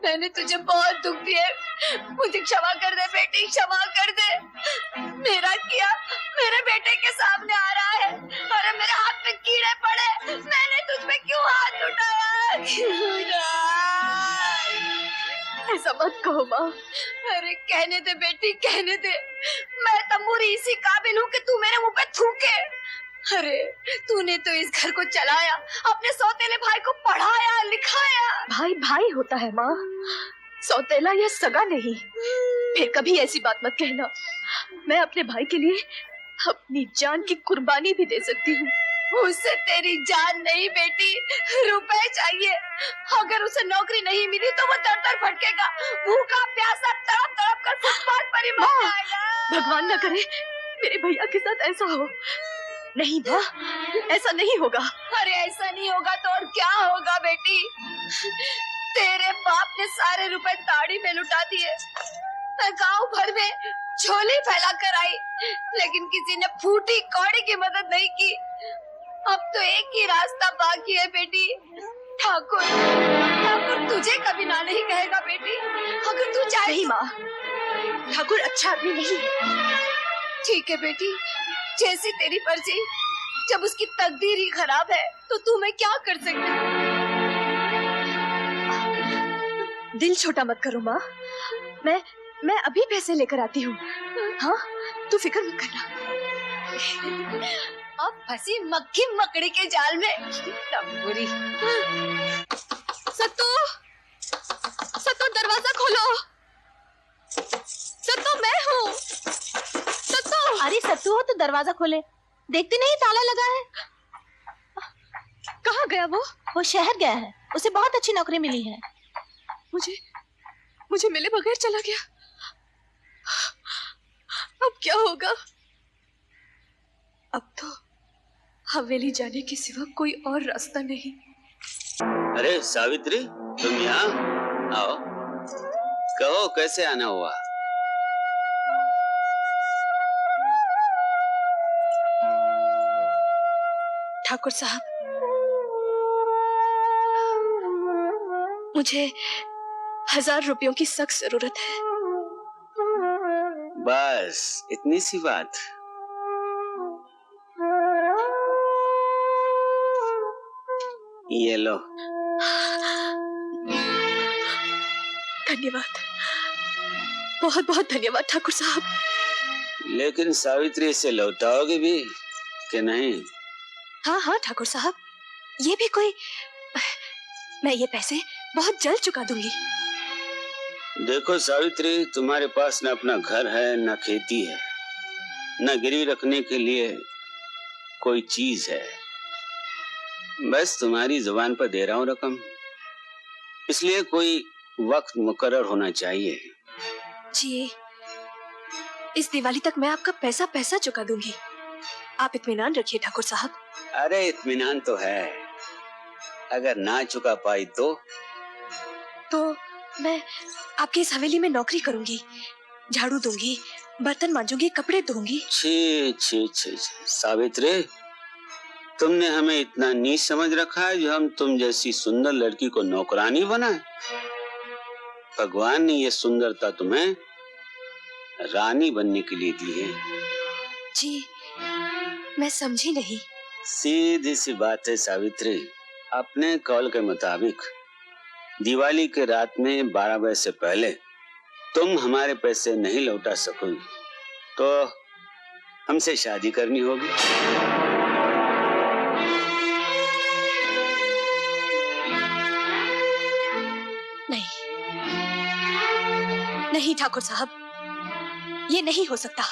मैंने तुझे बहुत दुख दिया, मुझे क्षमा कर दे बेटी, क्षमा कर दे। मेरा किया मेरे बेटे के सामने आ रहा है। अरे मेरे हाथ में कीड़े पड़े, मैंने तुझ पे क्यों हाथ उठाया? ऐसा मत कहो माँ। अरे कहने दे बेटी, कहने दे। मैं तंबूरी इसी काबिल हूँ कि तू मेरे मुंह पे थूके। अरे तूने तो इस घर को चलाया, अपने सौतेले भाई को पढ़ाया लिखाया। भाई भाई होता है माँ, सौतेला या सगा नहीं। फिर कभी ऐसी बात मत कहना। मैं अपने भाई के लिए अपनी जान की कुर्बानी भी दे सकती हूँ। उसे तेरी जान नहीं बेटी, रुपए चाहिए। अगर उसे नौकरी नहीं मिली तो वो दर-दर भटकेगा, भूखा प्यासा तड़प तड़प कर फुटपाथ पर ही मर जाएगा। भगवान न करे मेरे भैया के साथ ऐसा हो। नहीं माँ, ऐसा नहीं होगा। अरे ऐसा नहीं होगा तो और क्या होगा बेटी? तेरे बाप ने सारे रुपए ताड़ी में लुटा दिए। मैं गांव भर में झोली फैला कर आई, लेकिन किसी ने फूटी कौड़ी की मदद नहीं की। अब तो एक ही रास्ता बाकी है बेटी। ठाकुर, ठाकुर तुझे कभी ना नहीं कहेगा बेटी, अगर तू चाहे। नहीं माँ, ठाकुर अच्छा आदमी नहीं है। ठीक है बेटी, जैसी तेरी मर्जी। जब उसकी तकदीर ही खराब है तो तू मैं क्या कर सकती हूँ? दिल छोटा मत करो माँ, मैं अभी पैसे लेकर आती हूँ। हाँ, तू फिक्र मत करना। अब फंसी मक्खी मकड़ी के जाल में। तंबूरी। सत्तू, सत्तू दरवाजा खोलो। सत्तू मैं हूँ। सत्तू। अरे सत्तू हो तो दरवाजा खोले, देखती नहीं ताला लगा है। कहाँ गया वो? वो शहर गया है, उसे बहुत अच्छी नौकरी मिली है। मुझे मिले बगैर चला गया। अब क्या होगा? अब तो हवेली जाने के सिवा कोई और रास्ता नहीं। अरे सावित्री, तुम यहाँ आओ, कहो कैसे आना हुआ? ठाकुर साहब, मुझे 1000 रुपयों की सख्त जरूरत है। बस इतनी सी बात? ये लो। धन्यवाद, बहुत बहुत धन्यवाद ठाकुर साहब। लेकिन सावित्री, इसे लौटाओगे भी कि नहीं? हाँ हाँ ठाकुर साहब, ये भी कोई, मैं ये पैसे बहुत जल्द चुका दूंगी। देखो सावित्री, तुम्हारे पास न अपना घर है, न खेती है, न गिरवी रखने के लिए कोई चीज है। बस तुम्हारी जुबान पर दे रहा हूँ रकम, इसलिए कोई वक्त मुकर्रर होना चाहिए। जी, इस दिवाली तक मैं आपका पैसा चुका दूंगी। आप इत्मीनान रखिए ठाकुर साहब। अरे इत्मीनान तो है, अगर ना चुका पाई तो मैं आपकी इस हवेली में नौकरी करूंगी, झाड़ू दूंगी, बर्तन मांजूंगी, कपड़े धोऊंगी। छी छी छी, सावित्री, तुमने हमें इतना नीच समझ रखा है जो हम तुम जैसी सुंदर लड़की को नौकरानी बनाए? भगवान ने ये सुंदरता तुम्हें रानी बनने के लिए दी है। जी, मैं समझी नहीं। सीधी सी बात है सावित्री, अपने कौल के मुताबिक दिवाली के रात में 12 बजे से पहले तुम हमारे पैसे नहीं लौटा सकोगी तो हमसे शादी करनी होगी। नहीं ठाकुर साहब, ये नहीं हो सकता।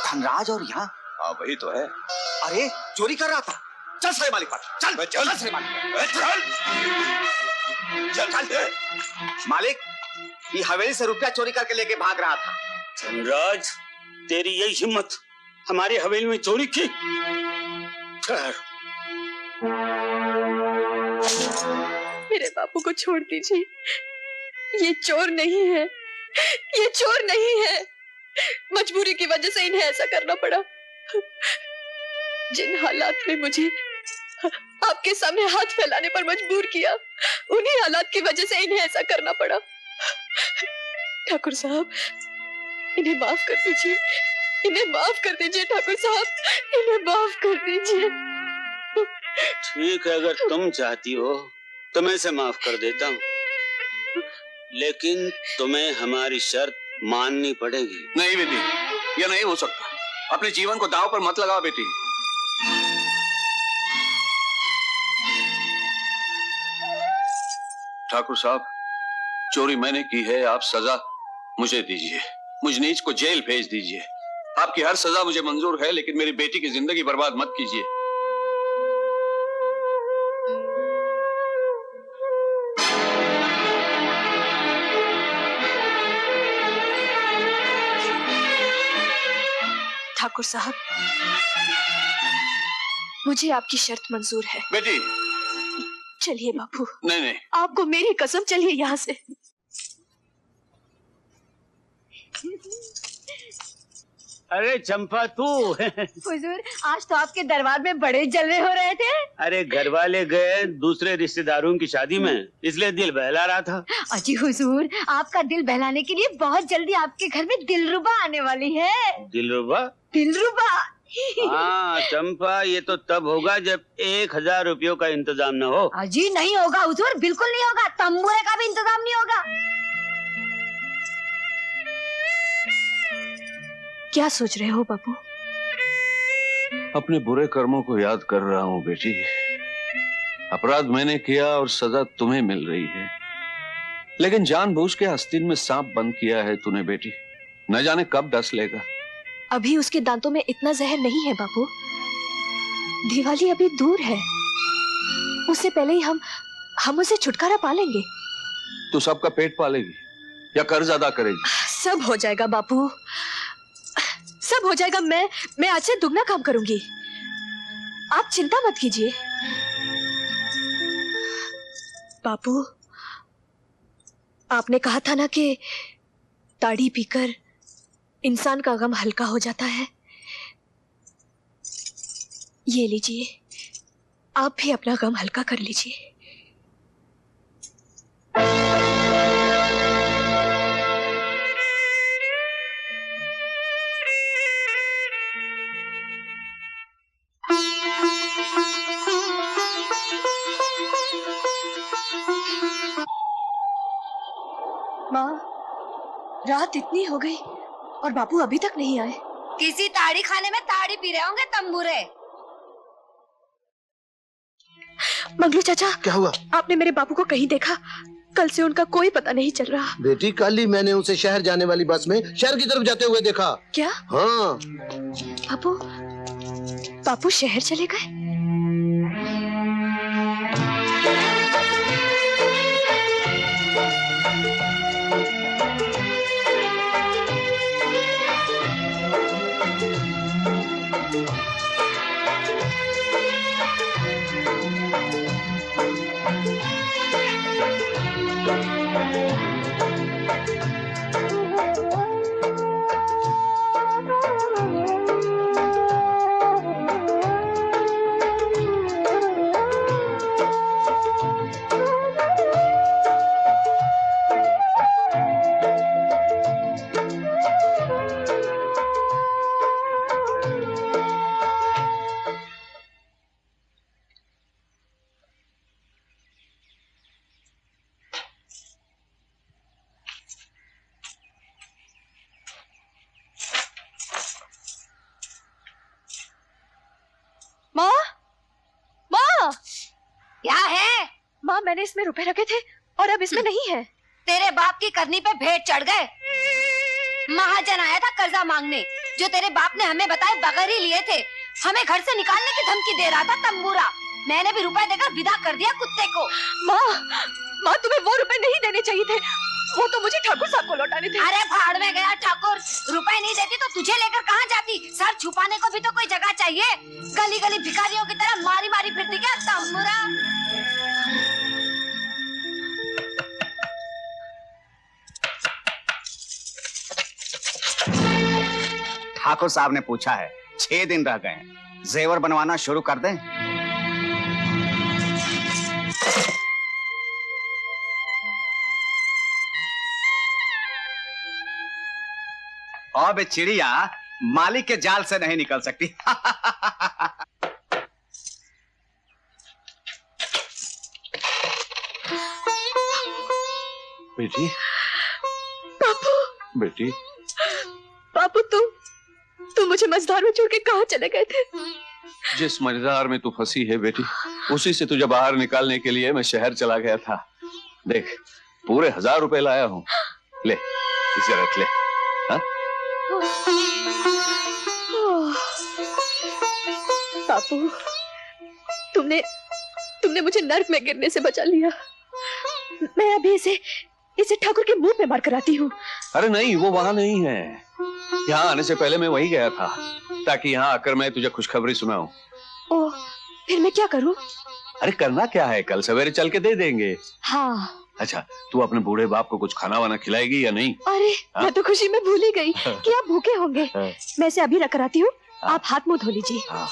धनराज और यहाँ? हाँ वही तो है। अरे चोरी कर रहा था। चल सरे मालिक पास, चल चल चल सरे मालिक, चल चल चल। मालिक, ये हवेली से रुपया चोरी करके लेके भाग रहा था। धनराज, तेरी यही हिम्मत, हमारी हवेली में चोरी की? मेरे बापू को छोड़ दीजिए, ये चोर नहीं है, ये चोर नहीं है। मजबूरी की वजह से इन्हें ऐसा करना पड़ा। जिन हालात में मुझे आपके सामने हाथ फैलाने पर मजबूर किया, उन्हीं हालात की वजह से इन्हें ऐसा करना पड़ा। ठाकुर साहब, इन्हें माफ कर दीजिए, इन्हें माफ कर दीजिए ठाकुर साहब, इन्हें माफ कर दीजिए। ठीक है, अगर तुम चाहती हो तो मैं इसे माफ कर देता हूँ, लेकिन तुम्हें हमारी शर्त माननी पड़ेगी। नहीं बेटी, यह नहीं हो सकता। अपने जीवन को दांव पर मत लगाओ बेटी। ठाकुर साहब, चोरी मैंने की है, आप सजा मुझे दीजिए, मुझ नीच को जेल भेज दीजिए। आपकी हर सजा मुझे मंजूर है, लेकिन मेरी बेटी की जिंदगी बर्बाद मत कीजिए। ठाकुर साहब, मुझे आपकी शर्त मंजूर है। बेटी, चलिए बापू। नहीं नहीं, आपको मेरी कसम, चलिए यहाँ से। अरे चंपा तू हुजूर, आज तो आपके दरबार में बड़े जलवे हो रहे थे। अरे घर वाले गए दूसरे रिश्तेदारों की शादी में, इसलिए दिल बहला रहा था। अजी हुजूर, आपका दिल बहलाने के लिए बहुत जल्दी आपके घर में दिलरुबा आने वाली है। दिलरुबा? दिलरुबा। हाँ चंपा, ये तो तब होगा जब 1000 रुपयों का इंतजाम न हो। अजी नहीं होगा हुजूर, बिल्कुल नहीं होगा। तंबूरे का भी इंतजाम नहीं होगा। क्या सोच रहे हो बापू? अपने बुरे कर्मों को याद कर रहा हूँ बेटी। अपराध मैंने किया और सजा तुम्हें मिल रही है, लेकिन जानबूझ के आस्तीन में सांप बंद किया है तूने बेटी। न जाने कब डस लेगा। अभी उसके दांतों में इतना जहर नहीं है बापू। दिवाली अभी दूर है, उससे पहले ही हम उसे छुटकारा पालेंगे। तू सबका पेट पालेगी या कर्ज अदा करेगी? सब हो जाएगा बापू, सब हो जाएगा। मैं आज से दुगना काम करूंगी, आप चिंता मत कीजिए। बापू, आपने कहा था ना कि ताड़ी पीकर इंसान का गम हल्का हो जाता है। ये लीजिए, आप भी अपना गम हल्का कर लीजिए। माँ, रात इतनी हो गई और बापू अभी तक नहीं आए। किसी ताड़ी खाने में ताड़ी पी रहे होंगे तंबूरे। मंगलू चाचा, क्या हुआ? आपने मेरे बापू को कहीं देखा? कल से उनका कोई पता नहीं चल रहा। बेटी, कल ही मैंने उसे शहर जाने वाली बस में शहर की तरफ जाते हुए देखा। क्या? हाँ। बापू शहर चले गए? माँ, माँ, क्या है? माँ, मैंने इसमें रुपए रखे थे और अब इसमें नहीं है। तेरे बाप की करनी पे भेंट चढ़ गए। महाजन आया था कर्जा मांगने, जो तेरे बाप ने हमें बताए बगैर ही लिए थे। हमें घर से निकालने की धमकी दे रहा था तंबूरा। मैंने भी रुपए देकर विदा कर दिया कुत्ते को। माँ, तुम्हें वो रुपए नहीं देने चाहिए थे, वो तो मुझे ठाकुर साहब को लौटाने थे। अरे भाड़ में गया ठाकुर, रुपए नहीं देती तो तुझे लेकर कहाँ जाती? सर छुपाने को भी तो कोई जगह चाहिए। गली गली भिखारियों की तरह मारी मारी फिरती क्या तंबूरा? ठाकुर साहब ने पूछा है, 6 दिन रह गए, जेवर बनवाना शुरू कर दें? अब चिड़िया मालिक के जाल से नहीं निकल सकती। बेटी, बापू, बेटी, बापू तुम मुझे मझधार में छोड़ के कहाँ चले गए थे? जिस मझधार में तू फंसी है बेटी, उसी से तुझे बाहर निकालने के लिए मैं शहर चला गया था। देख, पूरे 1000 रुपए लाया हूँ, ले इसे रख ले। हाँ? बापू, तुमने मुझे नर्क में गिरने से बचा लिया। मैं अभी इसे ठाकुर के मुंह पे मार कर आती हूँ। अरे नहीं, वो वहां नहीं है। यहाँ आने से पहले मैं वहीं गया था, ताकि यहाँ आकर मैं तुझे खुशखबरी सुनाऊं। ओह, फिर मैं क्या करूं? अरे करना क्या है, कल सवेरे चल के दे देंगे। हाँ। अच्छा, तू अपने बूढ़े बाप को कुछ खाना वाना खिलाएगी या नहीं? अरे मैं तो खुशी में भूल ही गई कि आप भूखे होंगे। मैं इसे अभी रख कर आती हूँ, आप हाथ मुंह धो लीजिए। हाँ।